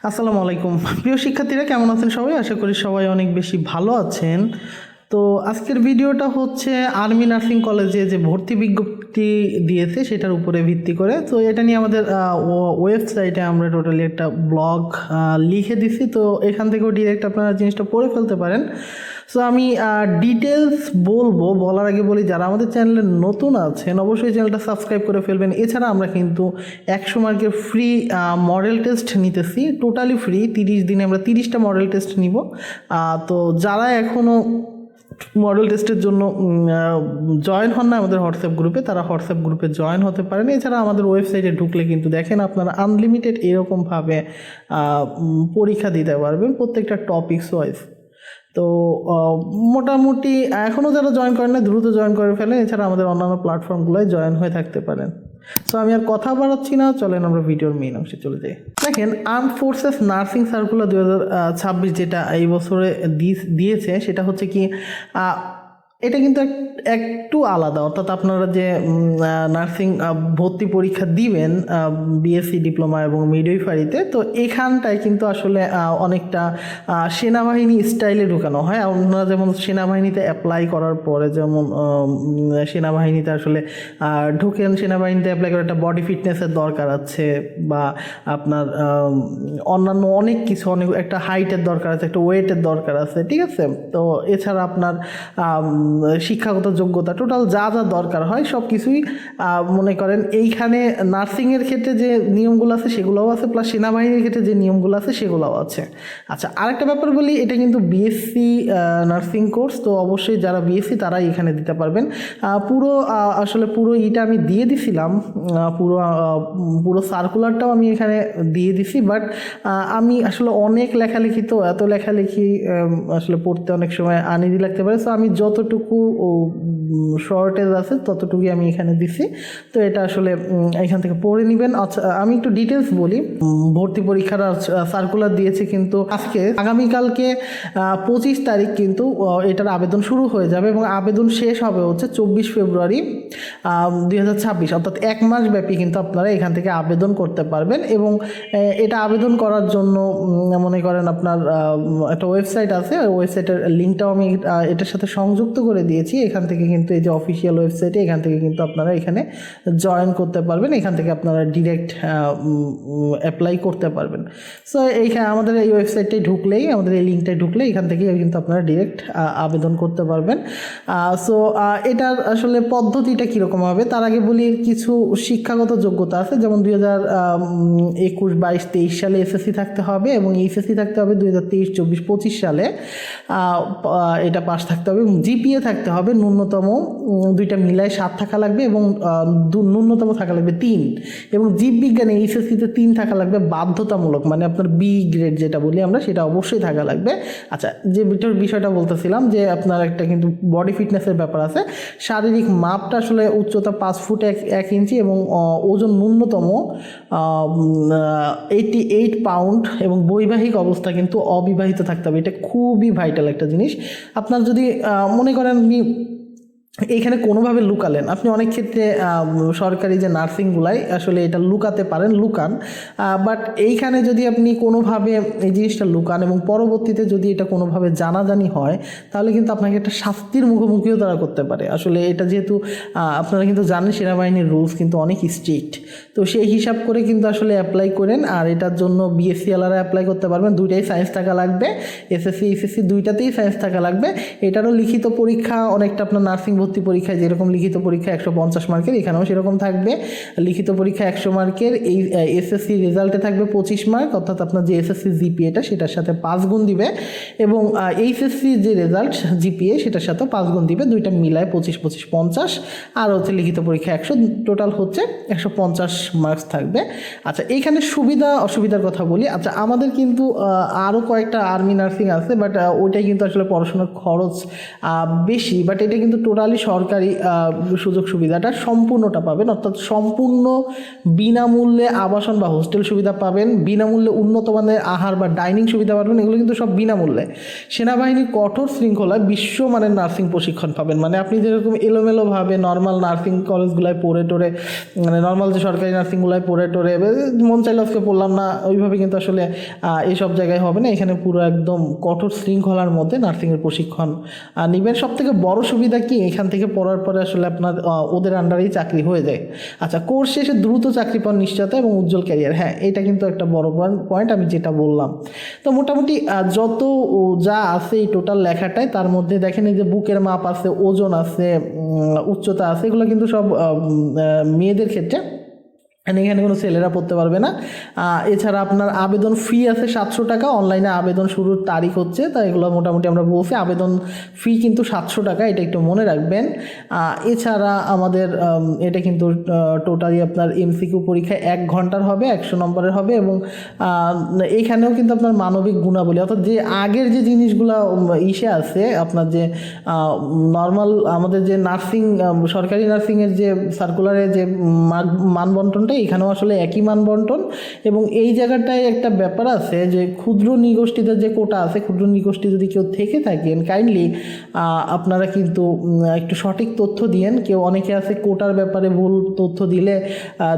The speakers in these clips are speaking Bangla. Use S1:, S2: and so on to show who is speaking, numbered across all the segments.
S1: আসসালামু আলাইকুম। প্রিয় শিক্ষার্থীরা, কেমন আছেন সবাই? আশা করি সবাই অনেক বেশি ভালো আছেন। তো আজকের ভিডিওটা হচ্ছে আর্মি নার্সিং কলেজে যে ভর্তি বিজ্ঞপ্তি দিয়েছে সেটার উপরে ভিত্তি করে। তো এটা নিয়ে আমাদের ওয়েবসাইটে আমরা টোটালি একটা ব্লগ লিখে দিছি। তো এখান থেকেও ডিরেক্ট আপনারা জিনিসটা পড়ে ফেলতে পারেন। সো আমি ডিটেলস বলার আগে বলি, যারা আমাদের চ্যানেলে নতুন আছেন অবশ্যই চ্যানেলটা সাবস্ক্রাইব করে ফেলবেন। এছাড়া আমরা কিন্তু 100 মার্কের ফ্রি মডেল টেস্ট নিতেছি, টোটালি ফ্রি। 30 দিনে আমরা 30টা মডেল টেস্ট নিব। তো যারা এখনও মডেল টেস্টের জন্য জয়েন হন না আমাদের হোয়াটসঅ্যাপ গ্রুপে, তারা হোয়াটসঅ্যাপ গ্রুপে জয়েন হতে পারেন। এছাড়া আমাদের ওয়েবসাইটে ঢুকলে কিন্তু দেখেন আপনারা আনলিমিটেড এরকমভাবে পরীক্ষা দিতে পারবেন প্রত্যেকটা টপিকস ওয়াইজ। তো মোটামুটি এখনও যারা জয়েন করেন না দ্রুত জয়েন করে ফেলেন। এছাড়া আমাদের অন্যান্য প্ল্যাটফর্মগুলোয় জয়েন হয়ে থাকতে পারেন। সো আমি আর কথা বাড়াচ্ছি না, চলেন আমরা ভিডিওর মেইন অংশে চলে যাই। দেখেন, আর্ম ফোর্সেস নার্সিং সার্কুলার 2026 যেটা এই বছরে দিয়েছে সেটা হচ্ছে কি, এটা কিন্তু একটু আলাদা। অর্থাৎ আপনারা যে নার্সিং ভর্তি পরীক্ষা দিবেন বিএসসি ডিপ্লোমা এবং মিডওয়াইফারিতে, তো এখানটায় কিন্তু আসলে অনেকটা সেনাবাহিনী স্টাইলে ঢুকানো হয়। আপনারা যেমন সেনাবাহিনীতে অ্যাপ্লাই করার পরে যেমন সেনাবাহিনীতে আসলে ঢুকেন, সেনাবাহিনীতে অ্যাপ্লাই করে একটা বডি ফিটনেসের দরকার আছে, বা আপনার অন্যান্য অনেক কিছু, অনেক একটা হাইটের দরকার আছে, একটা ওয়েটের দরকার আছে, ঠিক আছে। তো এছাড়া আপনার শিক্ষাগত যোগ্যতা, টোটাল যা যা দরকার হয় সব কিছুই মনে করেন এইখানে নার্সিংয়ের ক্ষেত্রে যে নিয়মগুলো আছে সেগুলোও আছে, প্লাস সেনাবাহিনীর ক্ষেত্রে যে নিয়মগুলো আছে সেগুলোও আছে। আচ্ছা, আরেকটা ব্যাপার বলি, এটা কিন্তু বিএসসি নার্সিং কোর্স। তো অবশ্যই যারা বিএসসি তারাই এখানে দিতে পারবেন। আসলে পুরো ইটা আমি দিয়ে দিছিলাম, পুরো সার্কুলারটাও আমি এখানে দিয়ে দিছি। বাট আমি আসলে অনেক লেখালেখি, তো এত লেখালেখি আসলে পড়তে অনেক সময় আনিদি লাগতে পারে। সো আমি যতটুকু শর্টেজ আছে ততটুকুই আমি এখানে দিছি। তো এটা আসলে এখান থেকে পড়ে নেবেন। আচ্ছা, আমি একটু ডিটেলস বলি। ভর্তি পরীক্ষার সার্কুলার দিয়েছে কিন্তু আগামীকালকে 25 তারিখ কিন্তু এটার আবেদন শুরু হয়ে যাবে এবং আবেদন শেষ হবে হচ্ছে 24 ফেব্রুয়ারি 2026। অর্থাৎ 1 মাস ব্যাপী কিন্তু আপনারা এখান থেকে আবেদন করতে পারবেন। এবং এটা আবেদন করার জন্য মনে করেন আপনার একটা ওয়েবসাইট আছে, ওই ওয়েবসাইটের লিঙ্কটাও আমি এটার সাথে সংযুক্ত করে দিয়েছি। এখান থেকে কিন্তু এই যে অফিসিয়াল ওয়েবসাইটে, এখান থেকে কিন্তু আপনারা এখানে জয়েন করতে পারবেন। এখান থেকে আপনারা ডিরেক্ট অ্যাপ্লাই করতে পারবেন। সো এইখানে আমাদের এই ওয়েবসাইটটায় ঢুকলেই, আমাদের এই লিঙ্কটায় ঢুকলেই এখান থেকে কিন্তু আপনারা ডিরেক্ট আবেদন করতে পারবেন। সো এটার আসলে পদ্ধতিটা কীরকম হবে তার আগে বলি, কিছু শিক্ষাগত যোগ্যতা আছে। যেমন 2021, 22, 23 সালে এসএসসি থাকতে হবে এবং এইচএসসি থাকতে হবে 2023, 24, 25 সালে এটা পাস থাকতে হবে। এবং জিপিএ থাকতে হবে ন্যূনতম, দুইটা মিলায় 7 থাকা লাগবে এবং ন্যূনতম থাকা লাগবে 3। এবং জীববিজ্ঞানে এইচএসসিতে 3 থাকা লাগবে বাধ্যতামূলক, মানে আপনার বি গ্রেড যেটা বলি আমরা, সেটা অবশ্যই থাকা লাগবে। আচ্ছা, যে বিষয়টা বলতেছিলাম যে আপনার একটা কিন্তু বডি ফিটনেসের ব্যাপার আছে। শারীরিক মাপটা আসলে উচ্চতা 5 ফুট 1 ইঞ্চি এবং ওজন ন্যূনতম 88 পাউন্ড এবং বৈবাহিক অবস্থা কিন্তু অবিবাহিত থাকতে হবে। এটা খুবই ভাইটাল একটা জিনিস। আপনার যদি মনে করেন আপনি এইখানে কোনোভাবে লুকালেন, আপনি অনেক ক্ষেত্রে সরকারি যে নার্সিংগুলাই আসলে এটা লুকাতে পারেন, লুকান। বাট এইখানে যদি আপনি কোনোভাবে এই জিনিসটা লুকান এবং পরবর্তীতে যদি এটা কোনোভাবে জানাজানি হয়, তাহলে কিন্তু আপনাকে একটা শাস্তির মুখোমুখিও তারা করতে পারে। আসলে এটা যেহেতু আপনারা কিন্তু জানেন সেনাবাহিনীর রুলস কিন্তু অনেক স্ট্রিক্ট, তো সেই হিসাব করে কিন্তু আসলে অ্যাপ্লাই করেন। আর এটার জন্য বিএসসি আলারা অ্যাপ্লাই করতে পারবেন। দুইটাই সায়েন্স থাকা লাগবে, এসএসসি এইচএসসি দুইটাতেই সায়েন্স থাকা লাগবে। এটারও লিখিত পরীক্ষা অনেকটা আপনার নার্সিং ভর্তি পরীক্ষায় যেরকম লিখিত পরীক্ষা 150 মার্কের, এখানেও সেরকম থাকবে। লিখিত পরীক্ষা 100 মার্কের, এই এসএসসি রেজাল্টে থাকবে 25 মার্ক, অর্থাৎ আপনার যে এসএসসি জিপিএটা সেটার সাথে 5 গুণ দিবে এবং এইচএসসি যে রেজাল্ট জিপিএ সেটার সাথে 5 গুণ দিবে। দুইটা মিলায় 25, 25, 50 আর হচ্ছে লিখিত পরীক্ষা 100, টোটাল হচ্ছে 150 মার্কস থাকবে। আচ্ছা, এইখানে সুবিধা অসুবিধার কথা বলি। আচ্ছা, আমাদের কিন্তু আরও কয়েকটা আর্মি নার্সিং আছে, বাট ওইটাই কিন্তু আসলে পড়াশোনার খরচ বেশি। বাট এটা কিন্তু টোটালি সরকারি সুযোগ সুবিধাটা সম্পূর্ণটা পাবেন, অর্থাৎ সম্পূর্ণ বিনামূল্যে আবাসন বা হোস্টেল সুবিধা পাবেন, বিনামূল্যে উন্নত মানের আহার বা ডাইনিং সুবিধা পাবেন। এগুলো কিন্তু সব বিনামূল্যে। সেনাবাহিনীর কঠোর শৃঙ্খলায় বিশ্বমানের নার্সিং প্রশিক্ষণ পাবেন। মানে আপনি যেরকম এলোমেলোভাবে নর্মাল নার্সিং কলেজগুলোয় পড়ে টোরে, মানে নর্মাল যে সরকারি নার্সিংগুলোয় পড়ে টোরে মন চাইলে আজকে পড়লাম না, ওইভাবে কিন্তু আসলে এইসব জায়গায় হবে না। এখানে পুরো একদম কঠোর শৃঙ্খলার মধ্যে নার্সিংয়ের প্রশিক্ষণ নেবেন। সব থেকে বড় সুবিধা কি, এখান থেকে পড়ার পরে আসলে আপনার ওদের আন্ডারেই চাকরি হয়ে যায়। আচ্ছা, কোর্স শেষে দ্রুত চাকরি পাওয়ার নিশ্চয়তা এবং উজ্জ্বল ক্যারিয়ার, হ্যাঁ এটা কিন্তু একটা বড় পয়েন্ট আমি যেটা বললাম। তো মোটামুটি যত যা আছে এই টোটাল লেখাটায়, তার মধ্যে দেখেন এই যে বুকের মাপ আছে, ওজন আছে, উচ্চতা আছে, এগুলো কিন্তু সব মেয়েদের ক্ষেত্রে, এখানে কোনো ছেলেরা পড়তে পারবে না। এছাড়া আপনার আবেদন ফি আছে 700 টাকা, অনলাইনে আবেদন শুরুর তারিখ হচ্ছে, তাই এগুলো মোটামুটি আমরা বলছি আবেদন ফি কিন্তু 700 টাকা, এটা একটু মনে রাখবেন। এছাড়া আমাদের এটা কিন্তু টোটালি আপনার এমসিকিউ পরীক্ষা 1 ঘন্টার হবে, 100 নম্বরের হবে, এবং এইখানেও কিন্তু আপনার মানবিক গুণাবলী, অর্থাৎ যে আগের যে জিনিসগুলো ইসে আছে আপনার যে নর্মাল আমাদের যে নার্সিং সরকারি নার্সিংয়ের যে সার্কুলারে যে মানবন্টনটা, এখানেও আসলে একই মানবন্টন। এবং এই জায়গাটায় একটা ব্যাপার আছে যে ক্ষুদ্র নিগোষ্ঠীদের যে কোটা আছে, ক্ষুদ্র নিগোষ্ঠী যদি কেউ থেকে থাকেন কাইন্ডলি আপনারা কিন্তু একটু সঠিক তথ্য দিয়েন। কেউ অনেকে আছে কোটার ব্যাপারে ভুল তথ্য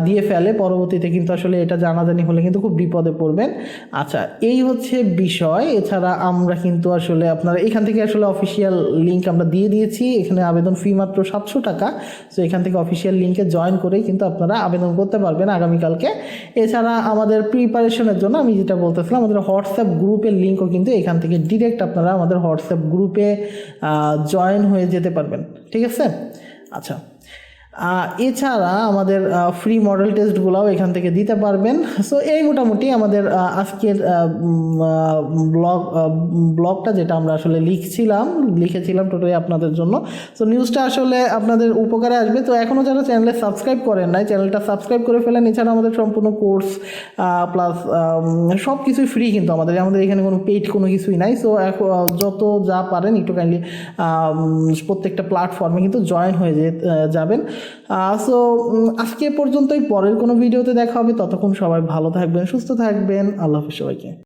S1: দিয়ে ফেলে, পরবর্তীতে কিন্তু আসলে এটা জানাজানি হলে কিন্তু খুব বিপদে পড়বেন। আচ্ছা, এই হচ্ছে বিষয়। এছাড়া আমরা কিন্তু আসলে আপনারা এখান থেকে আসলে অফিসিয়াল লিঙ্ক আমরা দিয়ে দিয়েছি, এখানে আবেদন ফি মাত্র 700 টাকা। সো এখান থেকে অফিসিয়াল লিঙ্কে জয়েন করেই কিন্তু আপনারা আবেদন করতে পারবেন আগামীকালকে। এছাড়া আমাদের প্রিপারেশনের জন্য আমি যেটা বলতেছিলাম, আমাদের হোয়াটসঅ্যাপ গ্রুপের লিঙ্কও কিন্তু এখান থেকে ডিরেক্ট আপনারা আমাদের হোয়াটসঅ্যাপ গ্রুপে জয়েন হয়ে যেতে পারবেন, ঠিক আছে। আচ্ছা, এছাড়া আমাদের ফ্রি মডেল টেস্টগুলোও এখান থেকে দিতে পারবেন। সো এই মোটামুটি আমাদের আজকের ব্লগটা যেটা আমরা আসলে লিখেছিলাম টোটালি আপনাদের জন্য। সো নিউজটা আসলে আপনাদের উপকারে আসবে। তো এখনও যারা চ্যানেলে সাবস্ক্রাইব করেন নাই, চ্যানেলটা সাবস্ক্রাইব করে ফেলেন। এছাড়া আমাদের সম্পূর্ণ কোর্স প্লাস সব কিছুই ফ্রি, কিন্তু আমাদের এখানে কোনো পেইড কোনো কিছুই নাই। সো যত যা পারেন একটু কাইন্ডলি প্রত্যেকটা প্ল্যাটফর্মে কিন্তু জয়েন হয়ে যাবেন। সো আজকে পর্যন্তই, পরের কোনো ভিডিওতে দেখা হবে। ততক্ষণ সবাই ভালো থাকবেন, সুস্থ থাকবেন। আল্লাহ হাফেজ সবাইকে।